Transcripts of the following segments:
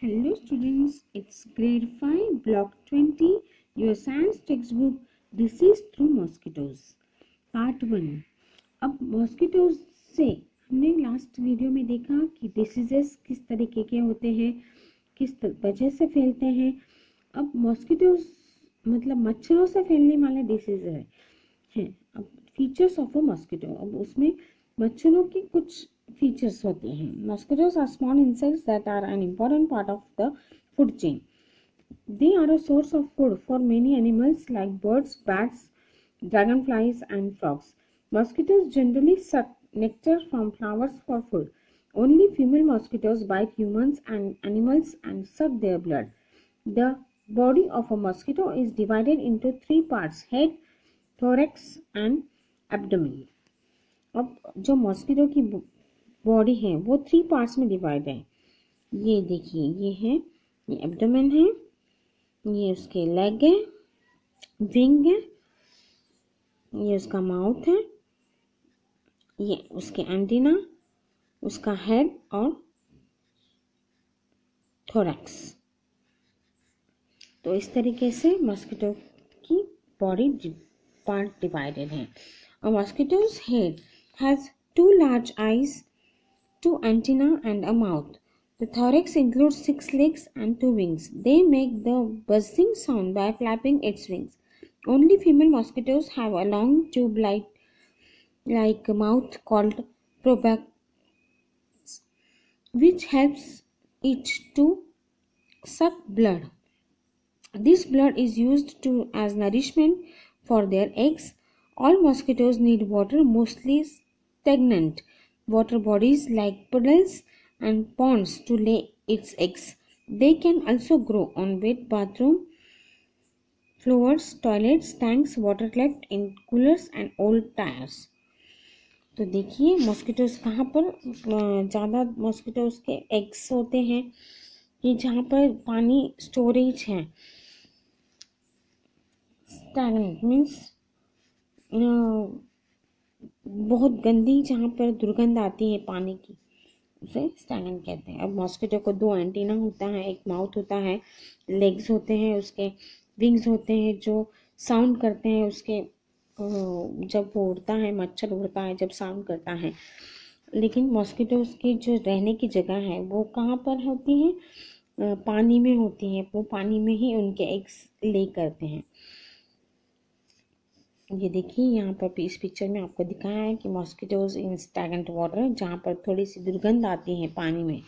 Hello students, it's grade 5 block 20 your science textbook disease through mosquitoes part 1। अब mosquitoes से हमने last video में देखा कि डिसीजेस किस तरीके के होते हैं, किस वजह से फैलते हैं। अब मॉस्किटोज मतलब मच्छरों से फैलने वाले डिसीज है। अब फीचर्स ऑफ अ मॉस्किटो, अब उसमें मच्छरों की कुछ features होते हैं। Mosquitoes are small insects that are an important part of the food chain. They are a source of food for many animals like birds, bats, dragonflies and frogs. Mosquitoes generally suck nectar from flowers for food. Only female mosquitoes bite humans and animals and suck their blood. The body of a mosquito is divided into three parts: head, thorax and abdomen. अब जो mosquito की body है वो 3 parts में divide है। ये देखिए, ये है, ये एब्डोमेन है, ये उसके लेग है, विंग है, ये उसका माउथ है, ये उसके एंटीना, उसका हेड और थोरैक्स। तो इस तरीके से मॉस्किटो की बॉडी पार्ट डिवाइडेड है। A mosquito's head has 2 large eyes, 2 antennae and a mouth. The thorax includes 6 legs and 2 wings. They make the buzzing sound by flapping its wings. Only female mosquitoes have a long tube-like mouth called proboscis, which helps it to suck blood. This blood is used as nourishment for their eggs. All mosquitoes need water, mostly stagnant water bodies like puddles and ponds to lay its eggs. They can also grow on wet bathroom floors, toilets, tanks, water left in coolers and old tires. तो देखिए mosquitoes कहाँ पर ज़्यादा mosquitoes के eggs होते हैं कि जहाँ पर पानी स्टोरेज है। स्टैग्नेंट मीन्स बहुत गंदी, जहाँ पर दुर्गंध आती है पानी की, उसे स्टैग्नेंट कहते हैं। अब मॉस्किटो को 2 एंटीना होता है, एक माउथ होता है, लेग्स होते हैं, उसके विंग्स होते हैं जो साउंड करते हैं। उसके जब वो उड़ता है, मच्छर उड़ता है जब साउंड करता है। लेकिन मॉस्किटोज की जो रहने की जगह है वो कहाँ पर होती है? पानी में होती है। वो पानी में ही उनके एग्स ले करते हैं। ये देखिए, यहाँ पर इस पिक्चर में आपको दिखाया है कि मॉस्किटोज इन स्टैग्नेंट वाटर, जहाँ पर थोड़ी सी दुर्गंध आती है पानी में।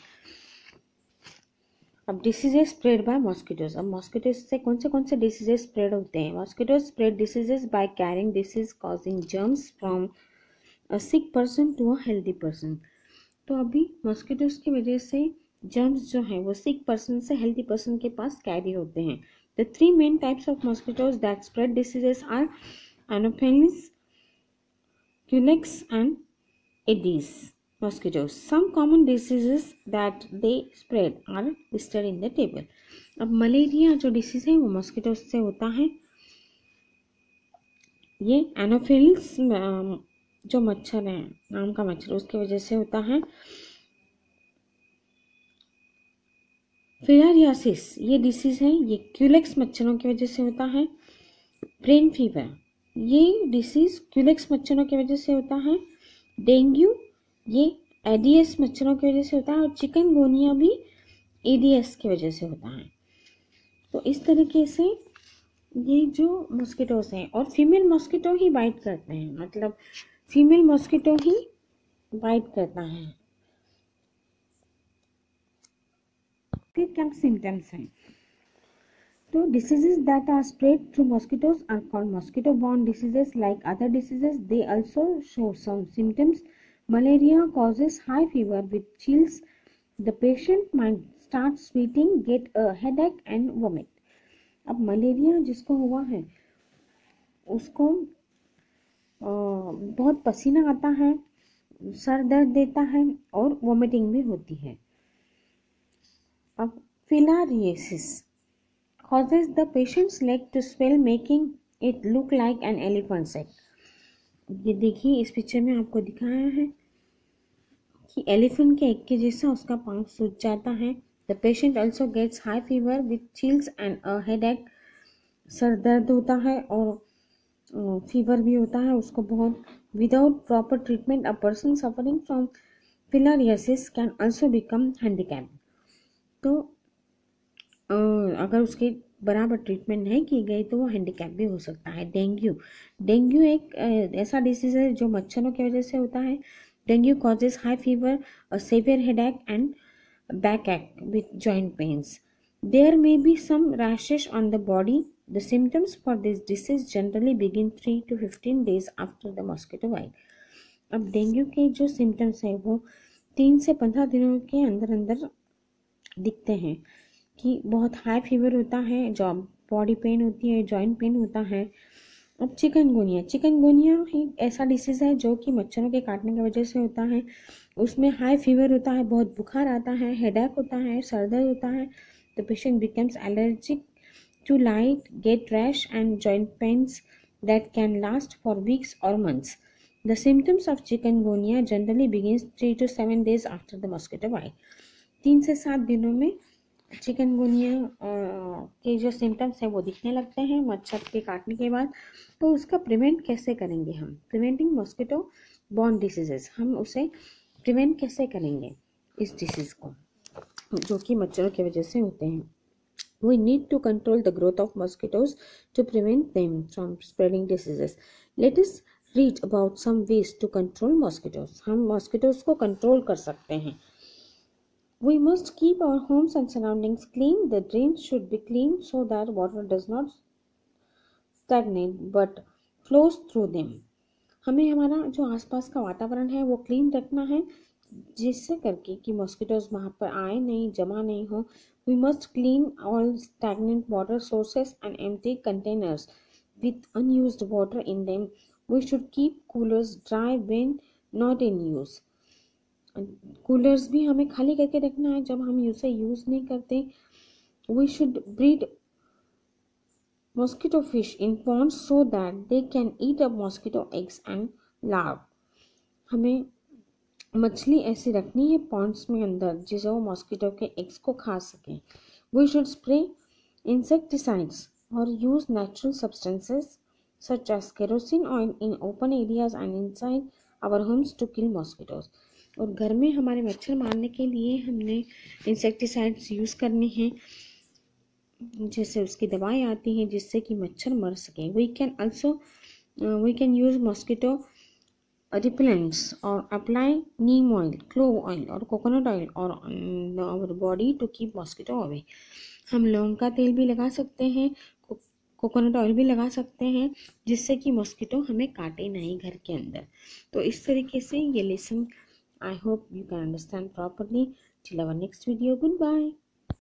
अब डिसीजेस स्प्रेड बाय मॉस्किटोज। अब मॉस्किटोज से कौन से डिसीजेस स्प्रेड होते हैं? Mosquitoes spread diseases by carrying disease causing germs from a sick person to a healthy person. तो अभी मॉस्किटोज की वजह से जर्म्स जो हैं वो सिक पर्सन से हेल्दी पर्सन के पास कैरी होते हैं। The 3 main types of mosquitoes that spread diseases are Anopheles, Culex and Aedes mosquitoes. Some common diseases that they spread are listed in the table. अब malaria जो disease है वो mosquitoes से होता है। ये एनोफिल्स जो मच्छर है, नाम का मच्छर, उसकी वजह से होता है। फिलारियासिस ये डिसीज है, ये क्यूलेक्स मच्छरों की वजह से होता है। ब्रेन फीवर ये डिसीज क्यूलेक्स मच्छरों की वजह से होता है। डेंगू ये एडीएस मच्छरों की वजह से होता है। और चिकनगुनिया भी एडीएस की वजह से होता है। तो इस तरीके से ये जो मॉस्किटोज हैं, और फीमेल मॉस्किटो ही बाइट करते हैं, मतलब फीमेल मॉस्किटो ही बाइट करता है। के क्या सिम्टम्स हैं? So diseases that are spread through mosquitoes are called mosquito-borne diseases. Like other diseases, they also show some symptoms. Malaria causes high fever with chills. The patient might start sweating, get a headache and vomit. अब malaria जिसको हुआ है उसको बहुत पसीना आता है, sir दर्द देता है और वोमिटिंग भी होती है। अब filariasis causes the patient's leg to swell, making it look like an elephant's egg. ये देखिए, इस पिक्चर में आपको दिखाया है कि एलिफेंट के एग के जैसा उसका पाँव सूज जाता है the patient also gets high fever with chills and a headache. सर दर्द होता है और फीवर भी होता है उसको बहुत। Without proper treatment a person suffering from filariasis can also become handicap. तो अगर उसके बराबर ट्रीटमेंट नहीं की गई तो वो हैंडीकैप भी हो सकता है। डेंगू डेंगू एक ऐसा डिसीज है जो मच्छरों की वजह से होता है। Dengue causes high fever, a severe headache and backache with joint pains. There may be some rashes on the body. The symptoms for this disease generally begin 3 to 15 days after the mosquito bite. अब dengue के जो symptoms हैं वो 3 से 15 दिनों के अंदर अंदर दिखते हैं कि बहुत हाई फीवर होता है, जो बॉडी पेन होती है, जॉइंट पेन होता है। अब चिकनगुनिया एक ऐसा डिसीज है जो कि मच्छरों के काटने की वजह से होता है। उसमें हाई फीवर होता है, बहुत बुखार आता है, हेडेक होता है, सर दर्द होता है। The patient becomes allergic to light, get rash and joint pains that can last for weeks और months. The symptoms of chikungunya generally begins 3 to 7 days after the mosquito bite. 3 से 7 दिनों में चिकनगुनिया के जो सिम्टम्स हैं वो दिखने लगते हैं मच्छर के काटने के बाद। तो उसका प्रिवेंट कैसे करेंगे हम? प्रिवेंटिंग मॉस्किटो बॉर्न डिसीजेस, हम उसे प्रिवेंट कैसे करेंगे इस डिसीज को जो कि मच्छरों की वजह से होते हैं? We need to control the growth of mosquitoes to prevent them from spreading diseases. Let us read about some ways to control mosquitoes. हम mosquitoes को control कर सकते हैं। We must keep our homes and surroundings clean. The drains should be clean so that water does not stagnate but flows through them. हमें हमारा जो आसपास का वातावरण है वो क्लीन रखना है जिससे करके कि मॉस्किटोज वहाँ पर आए नहीं, जमा नहीं हो। We must clean all stagnant water sources and empty containers with unused water in them. We should keep coolers dry when not in use. Coolers भी हमें खाली करके रखना है जब हम उसे यूज नहीं करते। We should breed mosquito fish in ponds so that they can eat up mosquito eggs and larvae. हमें मछली ऐसी रखनी है पॉन्ड्स में अंदर जिसे वो मॉस्किटो के एग्स को खा सकें। वी शुड स्प्रे इंसेक्टिसाइड्स और use natural substances such as kerosene oil in open areas and inside our homes to kill mosquitoes. और घर में हमारे मच्छर मारने के लिए हमने इंसेक्टिसाइड्स यूज़ करने हैं, जैसे उसकी दवाएं आती हैं जिससे कि मच्छर मर सकें। We can use mosquito repellents और apply neem oil, clove oil और कोकोनट ऑयल और our body to keep mosquito away. हम लौंग का तेल भी लगा सकते हैं, कोकोनट ऑयल भी लगा सकते हैं जिससे कि मॉस्किटो हमें काटे नहीं घर के अंदर। तो इस तरीके से ये lesson I hope you can understand properly. Till our next video, goodbye.